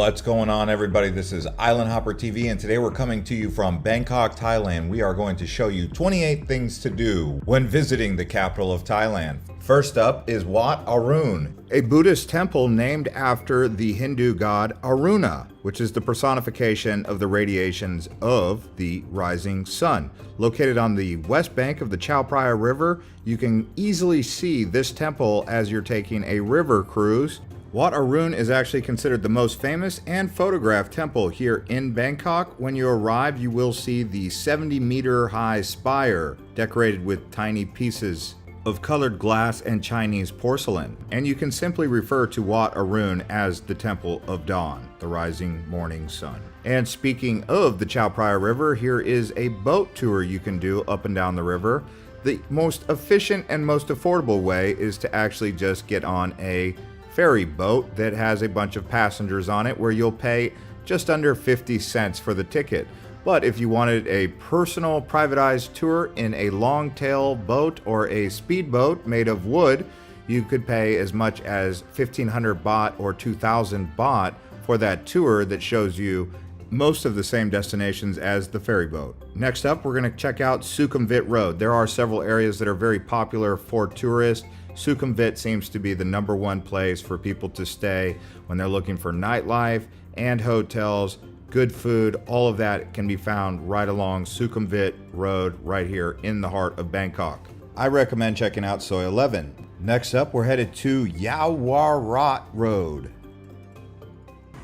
What's going on, everybody? This is Island Hopper TV, and today we're coming to you from Bangkok, Thailand. We are going to show you 28 things to do when visiting the capital of Thailand. First up is Wat Arun, a Buddhist temple named after the Hindu god Aruna, which is the personification of the radiations of the rising sun. Located on the west bank of the Chao Phraya River, you can easily see this temple as you're taking a river cruise. Wat Arun is actually considered the most famous and photographed temple here in Bangkok. When you arrive, you will see the 70-meter high spire decorated with tiny pieces of colored glass and Chinese porcelain. And you can simply refer to Wat Arun as the Temple of Dawn, the rising morning sun. And speaking of the Chao Phraya River, here is a boat tour you can do up and down the river. The most efficient and most affordable way is to actually just get on a ferry boat that has a bunch of passengers on it, where you'll pay just under 50 cents for the ticket. But if you wanted a personal privatized tour in a long-tail boat or a speedboat made of wood, you could pay as much as 1,500 baht or 2,000 baht for that tour that shows you most of the same destinations as the ferry boat. Next up, we're going to check out Sukhumvit Road. There are several areas that are very popular for tourists. Sukhumvit seems to be the #1 place for people to stay when they're looking for nightlife and hotels, good food. All of that can be found right along Sukhumvit Road right here in the heart of Bangkok. I recommend checking out Soi 11. Next up, we're headed to Yaowarat Road.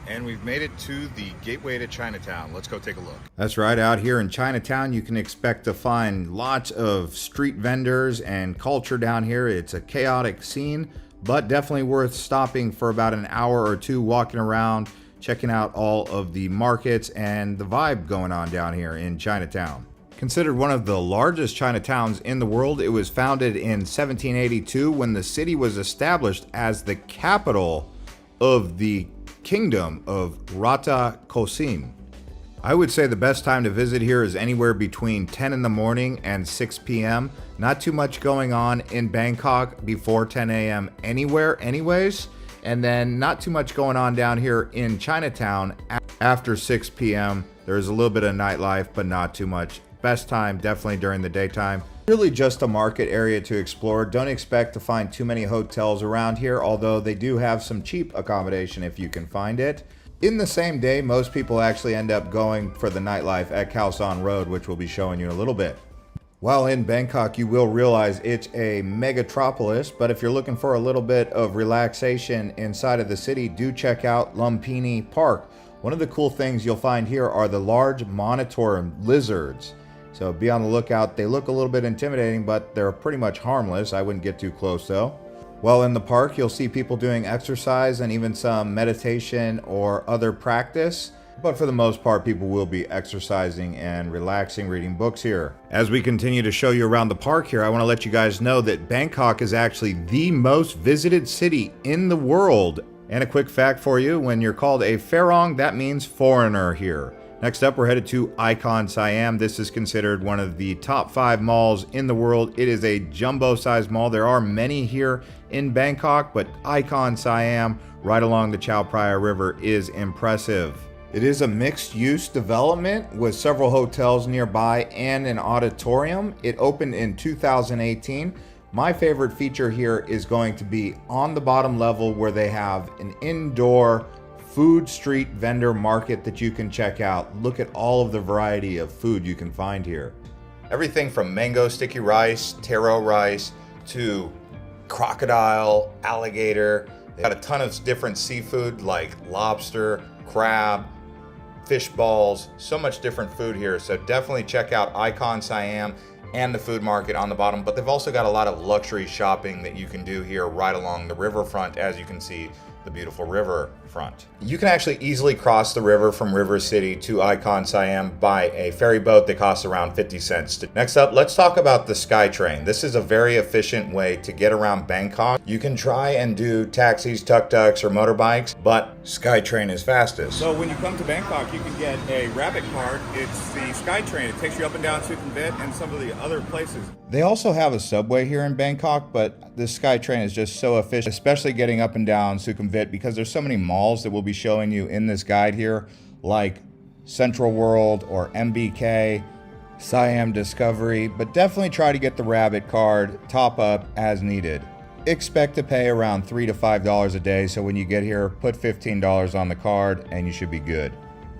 And we've made it to the gateway to Chinatown. Let's go take a look. That's right, out here in Chinatown, you can expect to find lots of street vendors and culture down here. It's a chaotic scene, but definitely worth stopping for about an hour or two, walking around, checking out all of the markets and the vibe going on down here in Chinatown. Considered one of the largest Chinatowns in the world, it was founded in 1782 when the city was established as the capital of the Kingdom of Rata Kosim. I would say the best time to visit here is anywhere between 10 in the morning and 6 p.m. Not too much going on in Bangkok before 10 a.m. anywhere anyways, and then not too much going on down here in Chinatown after 6 p.m. There's a little bit of nightlife, but not too much. Best time definitely during the daytime. Really just a market area to explore. Don't expect to find too many hotels around here, although they do have some cheap accommodation if you can find it. In the same day, most people actually end up going for the nightlife at Khao San Road, which we'll be showing you in a little bit. While in Bangkok, you will realize it's a megatropolis, but if you're looking for a little bit of relaxation inside of the city, do check out Lumpini Park. One of the cool things you'll find here are the large monitor lizards. So be on the lookout. They look a little bit intimidating, but they're pretty much harmless. I wouldn't get too close though. While in the park, you'll see people doing exercise and even some meditation or other practice. But for the most part, people will be exercising and relaxing, reading books here. As we continue to show you around the park here, I want to let you guys know that Bangkok is actually the most visited city in the world. And a quick fact for you, when you're called a Farong, that means foreigner here. Next up, we're headed to Icon Siam. This is considered one of the top 5 malls in the world. It is a jumbo-sized mall. There are many here in Bangkok, but Icon Siam, right along the Chao Phraya River, is impressive. It is a mixed-use development with several hotels nearby and an auditorium. It opened in 2018. My favorite feature here is going to be on the bottom level, where they have an indoor food street vendor market that you can check out. Look at all of the variety of food you can find here. Everything from mango sticky rice, taro rice, to crocodile, alligator. They got a ton of different seafood like lobster, crab, fish balls, so much different food here. So definitely check out Icon Siam and the food market on the bottom. But they've also got a lot of luxury shopping that you can do here right along the riverfront, as you can see the beautiful river front. You can actually easily cross the river from River City to Icon Siam by a ferry boat that costs around 50 cents. Next up, let's talk about the SkyTrain. This is a very efficient way to get around Bangkok. You can try and do taxis, tuk-tuks, or motorbikes, but SkyTrain is fastest. So when you come to Bangkok, you can get a rabbit card. It's the SkyTrain. It takes you up and down Sukhumvit and some of the other places. They also have a subway here in Bangkok, but the SkyTrain is just so efficient, especially getting up and down Sukhumvit Sukhumvit because there's so many malls that we'll be showing you in this guide here, like Central World or MBK, Siam Discovery, but definitely try to get the rabbit card, top up as needed. Expect to pay around $3 to $5 a day, so when you get here, put $15 on the card and you should be good.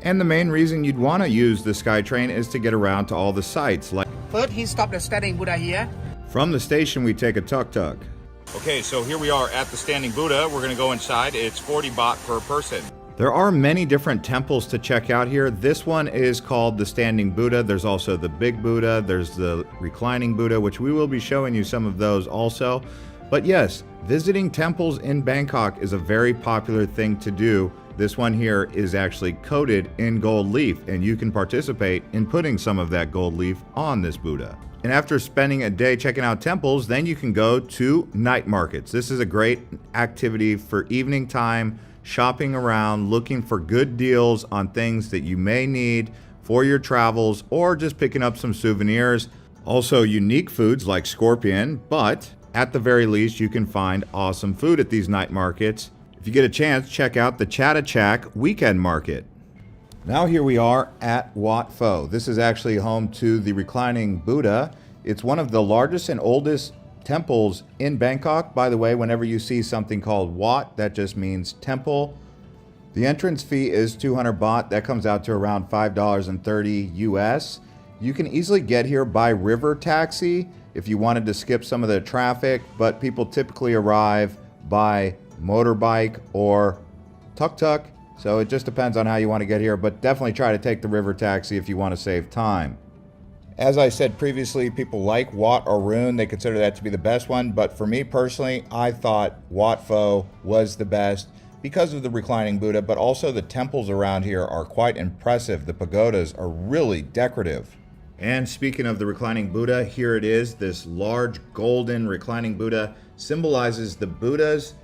And the main reason you'd want to use the SkyTrain is to get around to all the sites. Like First, he stopped the standing Buddha here. from the station, we take a tuk-tuk. Okay, so here we are at the Standing Buddha. We're gonna go inside. It's 40 baht per person. There are many different temples to check out here. This one is called the Standing Buddha. There's also the Big Buddha. There's the Reclining Buddha, which we will be showing you some of those also. But yes, visiting temples in Bangkok is a very popular thing to do. This one here is actually coated in gold leaf, and you can participate in putting some of that gold leaf on this Buddha. And after spending a day checking out temples, then you can go to night markets. This is a great activity for evening time, shopping around, looking for good deals on things that you may need for your travels, or just picking up some souvenirs. Also unique foods like scorpion, but at the very least, you can find awesome food at these night markets. If you get a chance, check out the Chattachak Weekend Market. Now here we are at Wat Pho. This is actually home to the Reclining Buddha. It's one of the largest and oldest temples in Bangkok. By the way, whenever you see something called Wat, that just means temple. The entrance fee is 200 baht. That comes out to around $5.30 US. You can easily get here by river taxi if you wanted to skip some of the traffic, but people typically arrive by motorbike or tuk-tuk. So it just depends on how you want to get here, but definitely try to take the river taxi if you want to save time. As I said previously, people like Wat Arun. They consider that to be the best one, but for me personally, I thought Wat Pho was the best because of the Reclining Buddha, but also the temples around here are quite impressive. The pagodas are really decorative. And speaking of the Reclining Buddha, here it is. This large golden Reclining Buddha symbolizes the Buddha's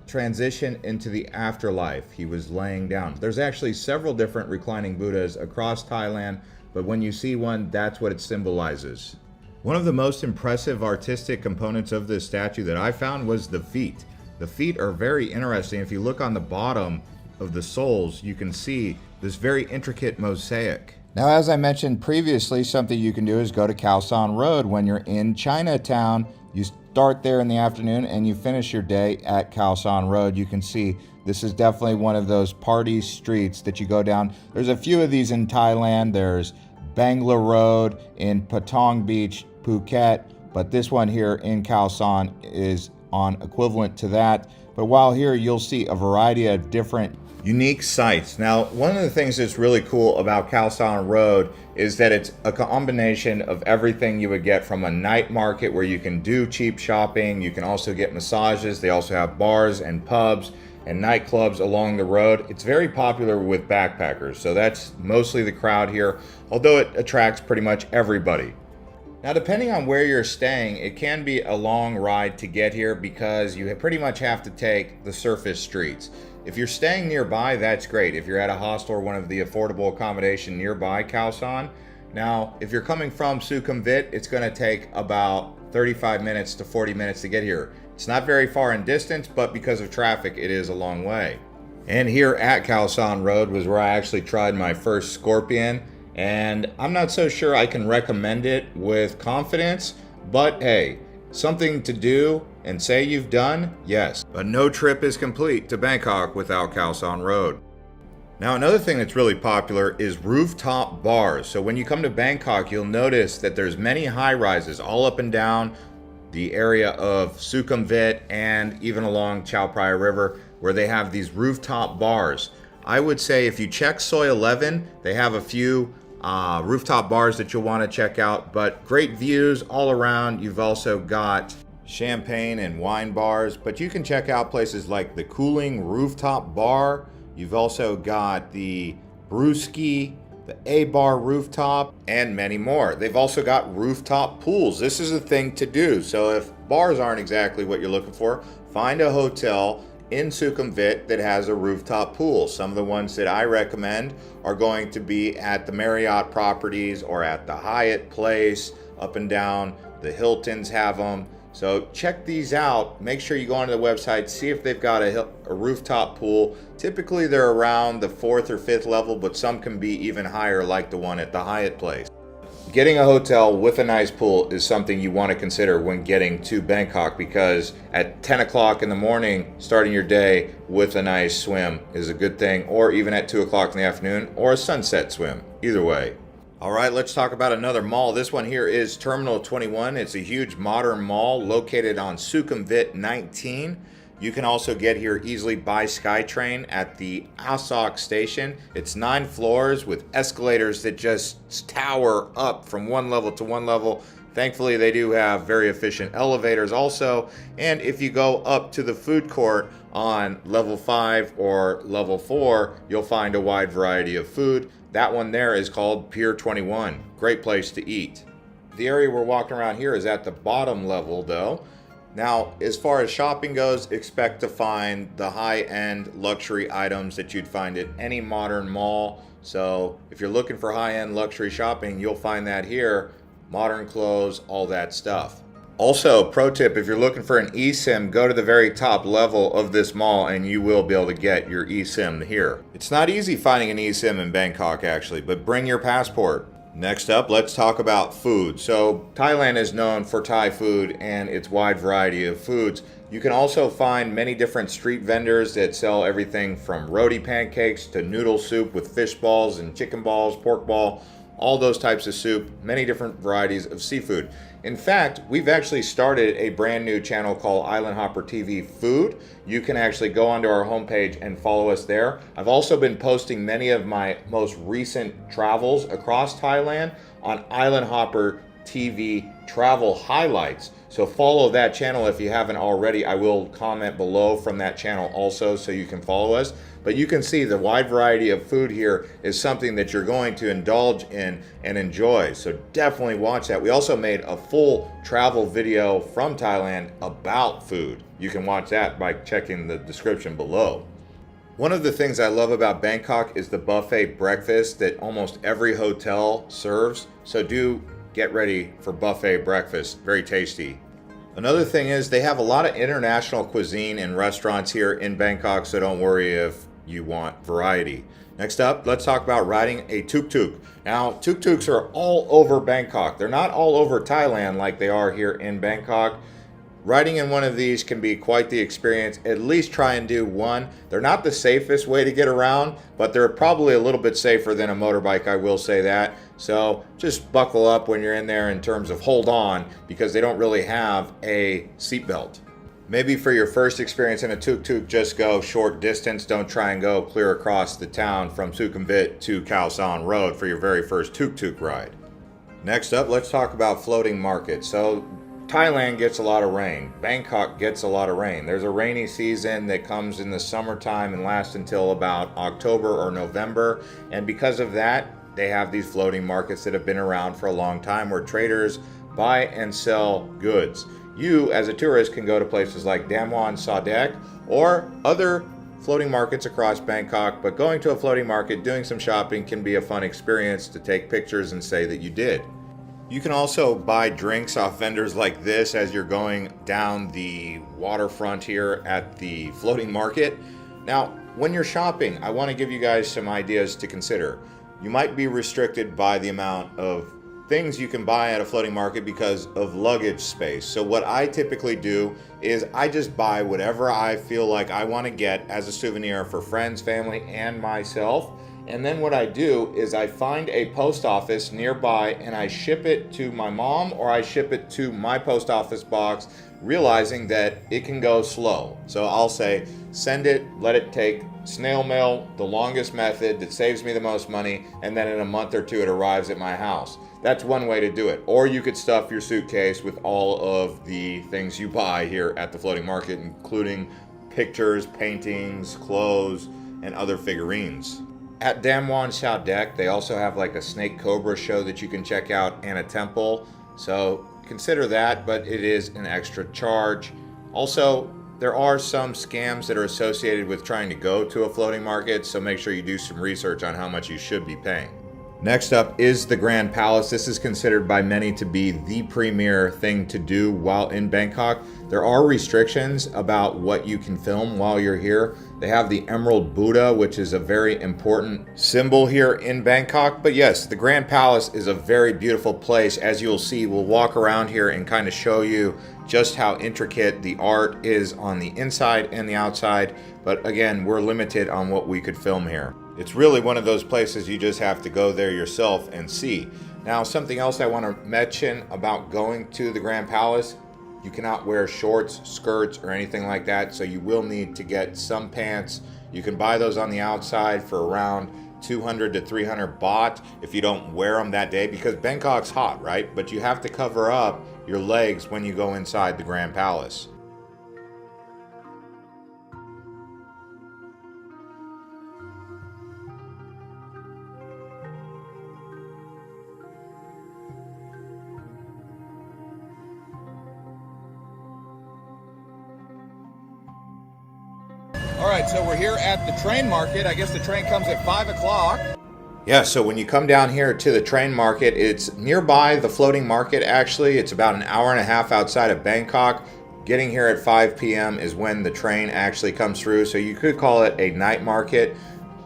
transition into the afterlife. He was laying down. There's actually several different Reclining Buddhas across Thailand, but when you see one, that's what it symbolizes. One of the most impressive artistic components of this statue that I found was the feet. The feet are very interesting. If you look on the bottom of the soles, you can see this very intricate mosaic. Now, as I mentioned previously, something you can do is go to Khao San Road when you're in Chinatown. You start there in the afternoon and you finish your day at Khao San Road. You can see this is definitely one of those party streets that you go down. There's a few of these in Thailand. There's Bangla Road in Patong Beach, Phuket, but this one here in Khao San is on equivalent to that. But while here, you'll see a variety of different unique sites. Now, one of the things that's really cool about Khao San Road is that it's a combination of everything you would get from a night market where you can do cheap shopping. You can also get massages. They also have bars and pubs and nightclubs along the road. It's very popular with backpackers, so that's mostly the crowd here, although it attracts pretty much everybody. Now, depending on where you're staying, it can be a long ride to get here because you pretty much have to take the surface streets. If you're staying nearby, that's great. If you're at a hostel or one of the affordable accommodation nearby Khao San. Now, if you're coming from Sukhumvit, it's going to take about 35 minutes to 40 minutes to get here. It's not very far in distance, but because of traffic, it is a long way. And here at Khao San Road was where I actually tried my first scorpion, and I'm not so sure I can recommend it with confidence, but hey, something to do and say you've done, yes. But no trip is complete to Bangkok without Khao San Road. Now, another thing that's really popular is rooftop bars. So when you come to Bangkok, you'll notice that there's many high-rises all up and down the area of Sukhumvit and even along Chao Phraya River where they have these rooftop bars. I would say if you check Soi 11, they have a few rooftop bars that you'll want to check out, but great views all around. You've also got champagne and wine bars, but you can check out places like the Cooling Rooftop Bar. You've also got the Brewski, the A-Bar Rooftop, and many more. They've also got rooftop pools. This is a thing to do. So if bars aren't exactly what you're looking for, find a hotel in Sukhumvit that has a rooftop pool. Some of the ones that I recommend are going to be at the Marriott properties or at the Hyatt Place, up and down. The Hiltons have them. So check these out. Make sure you go onto the website, see if they've got a rooftop pool. Typically they're around the 4th or 5th level, but some can be even higher, like the one at the Hyatt Place. Getting a hotel with a nice pool is something you want to consider when getting to Bangkok, because at 10 o'clock in the morning, starting your day with a nice swim is a good thing, or even at 2 o'clock in the afternoon, or a sunset swim. Either way. All right, let's talk about another mall. This one here is Terminal 21. It's a huge modern mall located on Sukhumvit 19. You can also get here easily by SkyTrain at the Asok station. It's 9 floors with escalators that just tower up from one level to one level. Thankfully, they do have very efficient elevators also. And if you go up to the food court on level 5 or level 4, you'll find a wide variety of food. That one there is called Pier 21. Great place to eat. The area we're walking around here is at the bottom level though. Now, as far as shopping goes, expect to find the high-end luxury items that you'd find at any modern mall. So if you're looking for high-end luxury shopping, you'll find that here. Modern clothes, all that stuff. Also, pro tip, if you're looking for an eSIM, go to the very top level of this mall and you will be able to get your eSIM here. It's not easy finding an eSIM in Bangkok actually, but bring your passport. Next up, let's talk about food. So Thailand is known for Thai food and its wide variety of foods. You can also find many different street vendors that sell everything from roti pancakes to noodle soup with fish balls and chicken balls, pork ball, all those types of soup, many different varieties of seafood. In fact, we've actually started a brand new channel called Island Hopper TV Food. You can actually go onto our homepage and follow us there. I've also been posting many of my most recent travels across Thailand on Island Hopper TV Travel Highlights. So follow that channel if you haven't already. I will comment below from that channel also so you can follow us. But you can see the wide variety of food here is something that you're going to indulge in and enjoy. So definitely watch that. We also made a full travel video from Thailand about food. You can watch that by checking the description below. One of the things I love about Bangkok is the buffet breakfast that almost every hotel serves. So do get ready for buffet breakfast. Very tasty. Another thing is they have a lot of international cuisine and restaurants here in Bangkok, so don't worry if you want variety. Next up, let's talk about riding a tuk-tuk. Now, tuk-tuks are all over Bangkok. They're not all over Thailand like they are here in Bangkok. Riding in one of these can be quite the experience. At least try and do one. They're not the safest way to get around, but they're probably a little bit safer than a motorbike, I will say that. So just buckle up when you're in there in terms of hold on, because they don't really have a seatbelt. Maybe for your first experience in a tuk-tuk, just go short distance. Don't try and go clear across the town from Sukhumvit to Khao San Road for your very first tuk-tuk ride. Next up, let's talk about floating markets. So Thailand gets a lot of rain. Bangkok gets a lot of rain. There's a rainy season that comes in the summertime and lasts until about October or November. And because of that, they have these floating markets that have been around for a long time where traders buy and sell goods. You, as a tourist, can go to places like Damwon Sadek or other floating markets across Bangkok, but going to a floating market, doing some shopping can be a fun experience to take pictures and say that you did. You can also buy drinks off vendors like this as you're going down the waterfront here at the floating market. Now, when you're shopping, I want to give you guys some ideas to consider. You might be restricted by the amount of things you can buy at a floating market because of luggage space. So what I typically do is I just buy whatever I feel like I want to get as a souvenir for friends, family, and myself. And then what I do is I find a post office nearby and I ship it to my mom or I ship it to my post office box, realizing that it can go slow. So I'll say, send it, let it take snail mail, the longest method that saves me the most money, and then in a month or two it arrives at my house. That's one way to do it. Or you could stuff your suitcase with all of the things you buy here at the floating market, including pictures, paintings, clothes, and other figurines. At Damwon Sadek, they also have like a snake cobra show that you can check out and a temple. So consider that, but it is an extra charge. Also, there are some scams that are associated with trying to go to a floating market, so make sure you do some research on how much you should be paying. Next up is the Grand Palace. This is considered by many to be the premier thing to do while in Bangkok. There are restrictions about what you can film while you're here. They have the Emerald Buddha, which is a very important symbol here in Bangkok. But yes, the Grand Palace is a very beautiful place. As you'll see, we'll walk around here and kind of show you just how intricate the art is on the inside and the outside. But again, we're limited on what we could film here. It's really one of those places you just have to go there yourself and see. Now, something else I want to mention about going to the Grand Palace, you cannot wear shorts, skirts, or anything like that, so you will need to get some pants. You can buy those on the outside for around 200 to 300 baht if you don't wear them that day, because Bangkok's hot, right? But you have to cover up your legs when you go inside the Grand Palace. All right, so we're here at the train market. I guess the train comes at 5 o'clock. Yeah, so when you come down here to the train market, it's nearby the floating market actually. It's about an hour and a half outside of Bangkok. Getting here at 5 p.m. is when the train actually comes through, so you could call it a night market.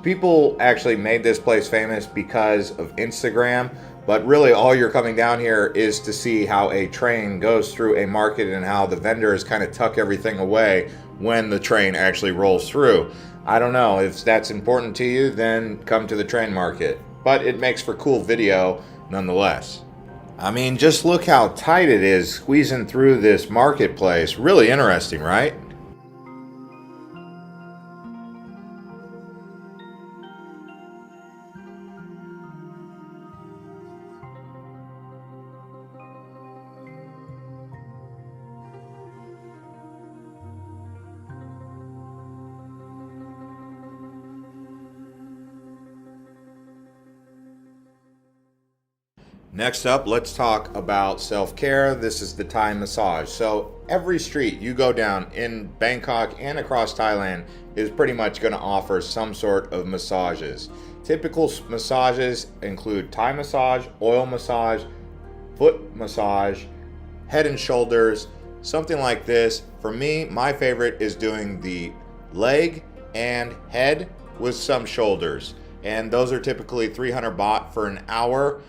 People actually made this place famous because of Instagram, but really all you're coming down here is to see how a train goes through a market and how the vendors kind of tuck everything away when the train actually rolls through. I don't know, if that's important to you, then come to the train market. But it makes for cool video nonetheless. I mean, just look how tight it is squeezing through this marketplace. Really interesting, right? Next up, let's talk about self-care. This is the Thai massage. So every street you go down in Bangkok and across Thailand is pretty much going to offer some sort of massages. Typical massages include Thai massage, oil massage, foot massage, head and shoulders, something like this. For me, my favorite is doing the leg and head with some shoulders. And those are typically 300 baht for an hour.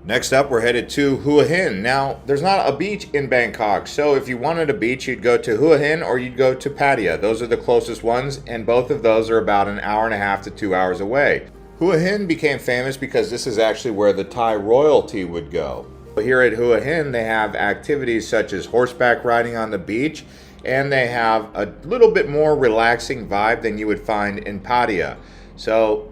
Next up, we're headed to Hua Hin. Now, there's not a beach in Bangkok, so if you wanted a beach, you'd go to Hua Hin or you'd go to Pattaya. Those are the closest ones, and both of those are about an hour and a half to 2 hours away. Hua Hin became famous because this is actually where the Thai royalty would go. Here at Hua Hin, they have activities such as horseback riding on the beach, and they have a little bit more relaxing vibe than you would find in Pattaya. So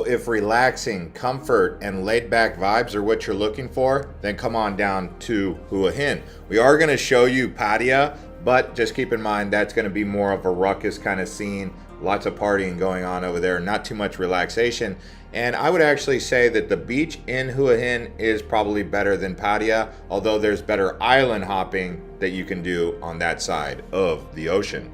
if relaxing, comfort, and laid-back vibes are what you're looking for, then come on down to Hua Hin. We are going to show you Pattaya, but just keep in mind that's going to be more of a ruckus kind of scene. Lots of partying going on over there, not too much relaxation. And I would actually say that the beach in Hua Hin is probably better than Pattaya, although there's better island hopping that you can do on that side of the ocean.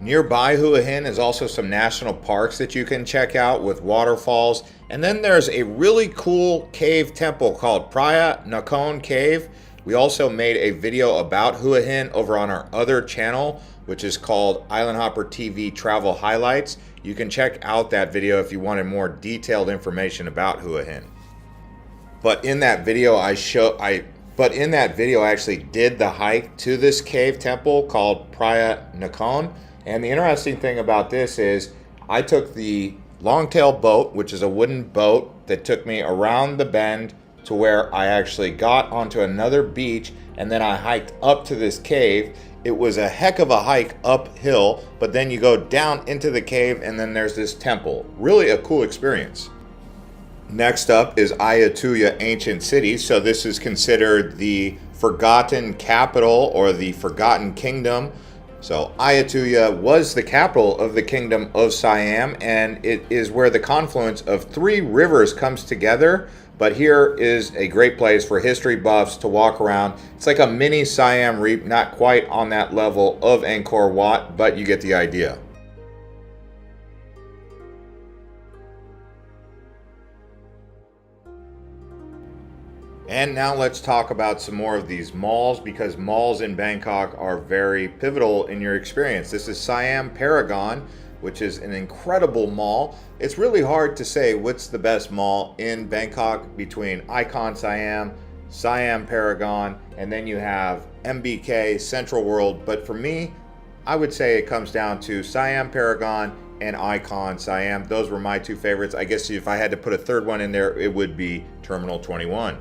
Nearby Hua Hin is also some national parks that you can check out with waterfalls. And then there's a really cool cave temple called Praia Nakhon Cave. We also made a video about Hua Hin over on our other channel, which is called Island Hopper TV Travel Highlights. You can check out that video if you wanted more detailed information about Hua Hin. But in that video I actually did the hike to this cave temple called Praia Nakhon. And the interesting thing about this is I took the longtail boat, which is a wooden boat that took me around the bend to where I actually got onto another beach, and then I hiked up to this cave. It was a heck of a hike uphill, but then you go down into the cave and then there's this temple. Really a cool experience. Next up is Ayutthaya Ancient City. So this is considered the forgotten capital or the forgotten kingdom. So Ayutthaya was the capital of the kingdom of Siam, and it is where the confluence of 3 rivers comes together. But here is a great place for history buffs to walk around. It's like a mini Siam Reap, not quite on that level of Angkor Wat, but you get the idea. And now let's talk about some more of these malls, because malls in Bangkok are very pivotal in your experience. This is Siam Paragon, which is an incredible mall. It's really hard to say what's the best mall in Bangkok between Icon Siam, Siam Paragon, and then you have MBK, Central World. But for me, I would say it comes down to Siam Paragon and Icon Siam. Those were my two favorites. I guess if I had to put a third one in there, it would be Terminal 21.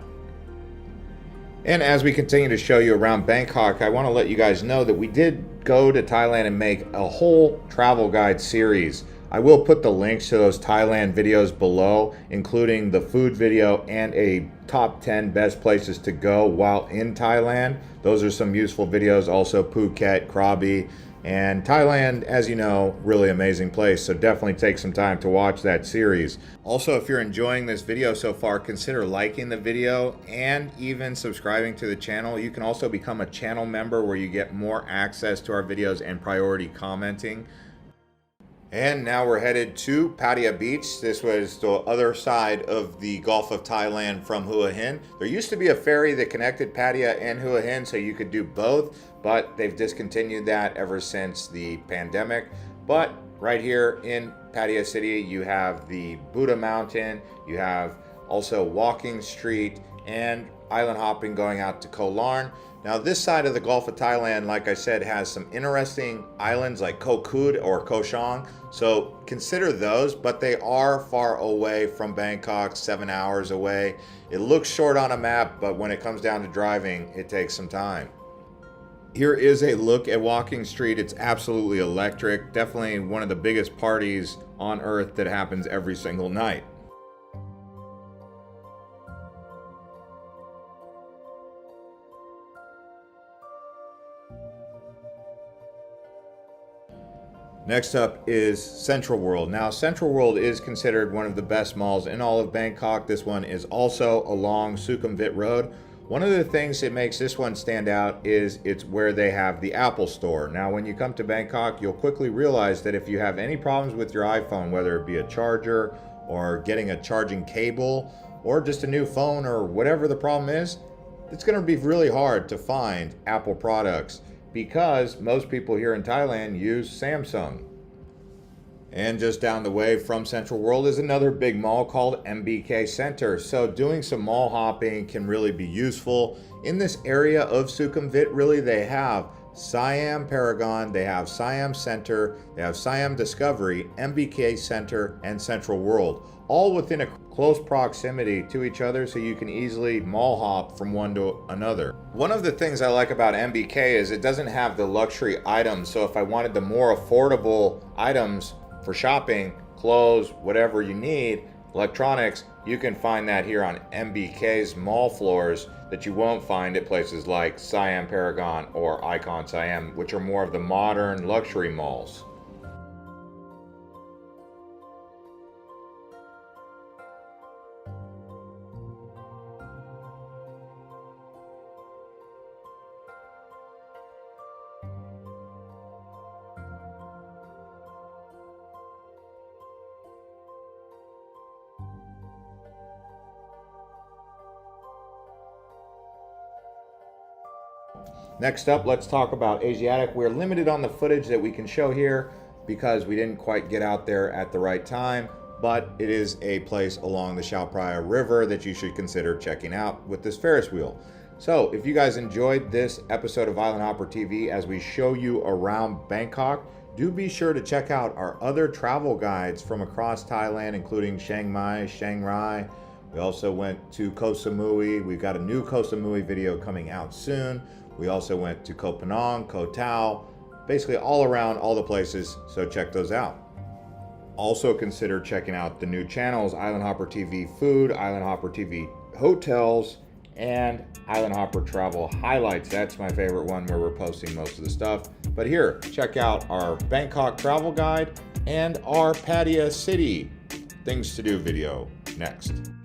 And as we continue to show you around Bangkok, I want to let you guys know that we did go to Thailand and make a whole travel guide series. I will put the links to those Thailand videos below, including the food video and a top 10 best places to go while in Thailand. Those are some useful videos. Also Phuket, Krabi, and Thailand, as you know, really amazing place. So definitely take some time to watch that series. Also, if you're enjoying this video so far, consider liking the video and even subscribing to the channel. You can also become a channel member where you get more access to our videos and priority commenting. And now we're headed to Pattaya Beach. This was the other side of the Gulf of Thailand from Hua Hin. There used to be a ferry that connected Pattaya and Hua Hin, so you could do both, but they've discontinued that ever since the pandemic. But right here in Pattaya City, you have the Buddha Mountain, you have also Walking Street, and island hopping going out to Koh Larn. Now this side of the Gulf of Thailand, like I said, has some interesting islands like Koh Kud or Koh Chang. So consider those, but they are far away from Bangkok, 7 hours away. It looks short on a map, but when it comes down to driving, it takes some time. Here is a look at Walking Street. It's absolutely electric. Definitely one of the biggest parties on earth that happens every single night. Next up is Central World. Now, Central World is considered one of the best malls in all of Bangkok. This one is also along Sukhumvit Road. One of the things that makes this one stand out is it's where they have the Apple Store. Now, when you come to Bangkok, you'll quickly realize that if you have any problems with your iPhone, whether it be a charger or getting a charging cable or just a new phone or whatever the problem is, it's going to be really hard to find Apple products, because most people here in Thailand use Samsung. And just down the way from Central World is another big mall called MBK Center. So doing some mall hopping can really be useful. In this area of Sukhumvit, really they have Siam Paragon, they have Siam Center, they have Siam Discovery, MBK Center, and Central World, all within a close proximity to each other, so you can easily mall hop from one to another. One of the things I like about MBK is it doesn't have the luxury items. So if I wanted the more affordable items for shopping, clothes, whatever you need, electronics, you can find that here on MBK's mall floors that you won't find at places like Siam Paragon or Icon Siam, which are more of the modern luxury malls. Next up, let's talk about Asiatic. We're limited on the footage that we can show here because we didn't quite get out there at the right time, but it is a place along the Chao Phraya River that you should consider checking out with this Ferris wheel. So if you guys enjoyed this episode of Island Hopper TV as we show you around Bangkok, do be sure to check out our other travel guides from across Thailand, including Chiang Mai, Chiang Rai. We also went to Koh Samui. We've got a new Koh Samui video coming out soon. We also went to Koh Phanong, Koh Tao, basically all around all the places, so check those out. Also consider checking out the new channels, Island Hopper TV Food, Island Hopper TV Hotels, and Island Hopper Travel Highlights. That's my favorite one, where we're posting most of the stuff. But here, check out our Bangkok travel guide and our Pattaya City Things to Do video next.